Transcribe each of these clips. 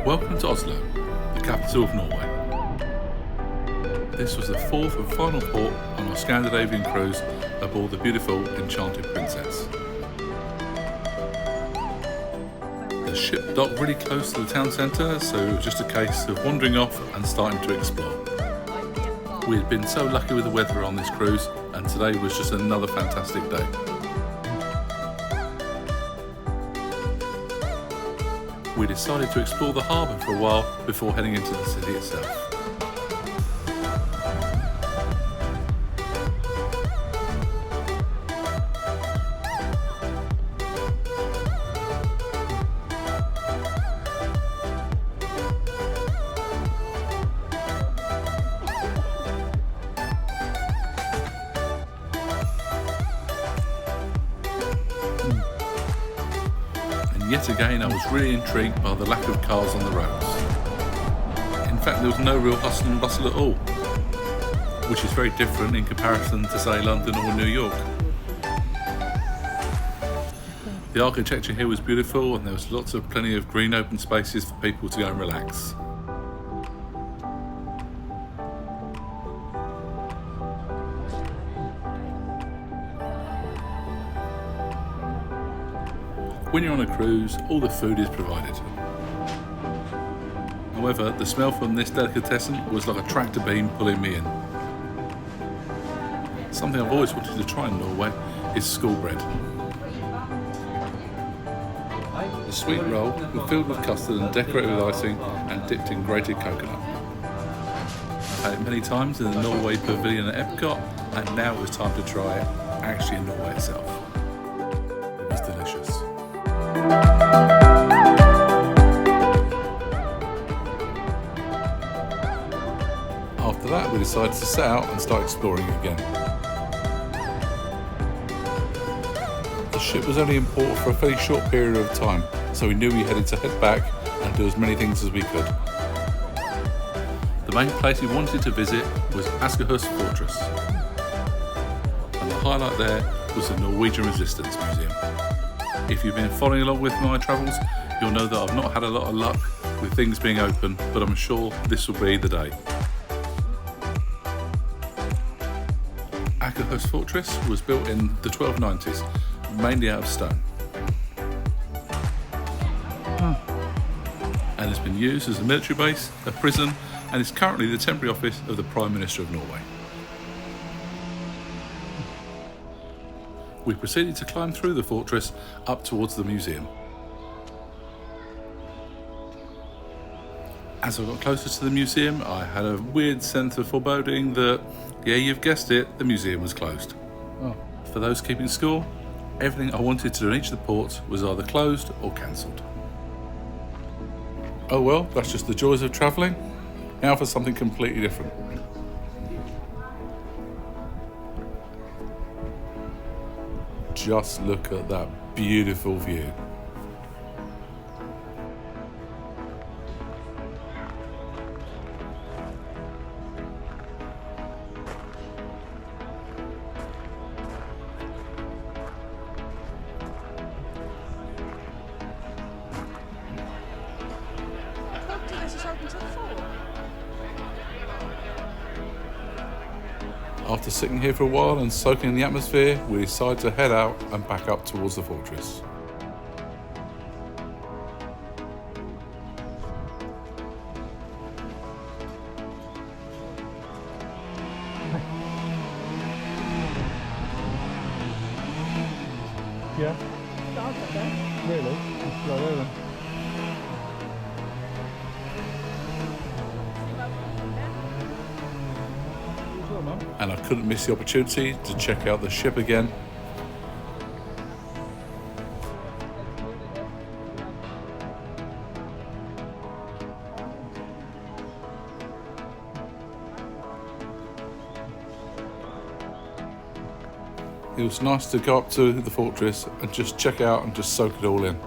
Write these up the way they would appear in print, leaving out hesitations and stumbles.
Welcome to Oslo, the capital of Norway. This was the fourth and final port on our Scandinavian cruise aboard the beautiful Enchanted Princess. The ship docked really close to the town centre, so it was just a case of wandering off and starting to explore. We had been so lucky with the weather on this cruise, and today was just another fantastic day. We decided to explore the harbour for a while before heading into the city itself. Yet again, I was really intrigued by the lack of cars on the roads. In fact, there was no real hustle and bustle at all, which is very different in comparison to, say, London or New York. The architecture here was beautiful, and there was plenty of green open spaces for people to go and relax. When you're on a cruise, all the food is provided. However, the smell from this delicatessen was like a tractor beam pulling me in. Something I've always wanted to try in Norway is school bread. The sweet roll was filled with custard and decorated with icing and dipped in grated coconut. I've had it many times in the Norway Pavilion at Epcot, and now it was time to try it actually in Norway itself. It was delicious. After that, we decided to set out and start exploring again. The ship was only in port for a fairly short period of time, so we knew we had to head back and do as many things as we could. The main place we wanted to visit was Akershus Fortress, and the highlight there was the Norwegian Resistance Museum. If you've been following along with my travels, you'll know that I've not had a lot of luck with things being open, but I'm sure this will be the day. Akershus Fortress was built in the 1290s, mainly out of stone. And has been used as a military base, a prison, and is currently the temporary office of the Prime Minister of Norway. We proceeded to climb through the fortress up towards the museum. As I got closer to the museum, I had a weird sense of foreboding that, yeah, you've guessed it, the museum was closed. For those keeping score, everything I wanted to do in each of the ports was either closed or cancelled. Oh well, that's just the joys of travelling. Now for something completely different. Just look at that beautiful view. After sitting here for a while and soaking in the atmosphere, we decided to head out and back up towards the fortress. Yeah. Really? It's right over. And I couldn't miss the opportunity to check out the ship again. It was nice to go up to the fortress and just check out and just soak it all in.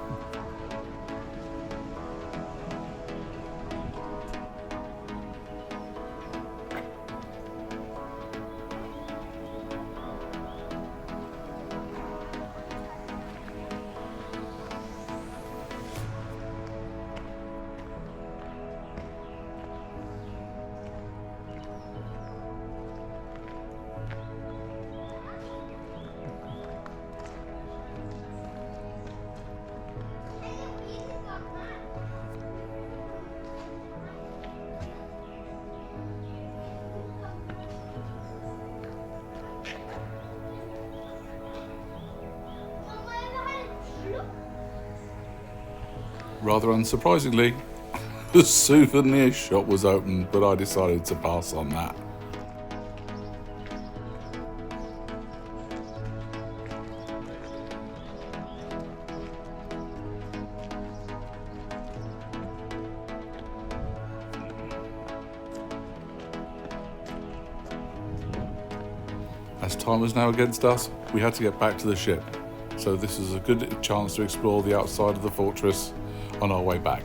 Rather unsurprisingly, the souvenir shop was open, but I decided to pass on that. As time was now against us, we had to get back to the ship, so this was a good chance to explore the outside of the fortress on our way back.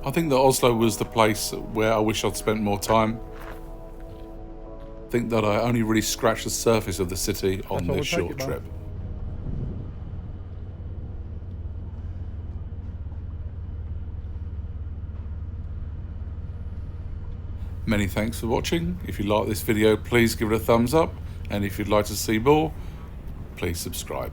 I think that Oslo was the place where I wish I'd spent more time. I think that I only really scratched the surface of the city on this short trip. Many thanks for watching. If you like this video, please give it a thumbs up, and if you'd like to see more, please subscribe.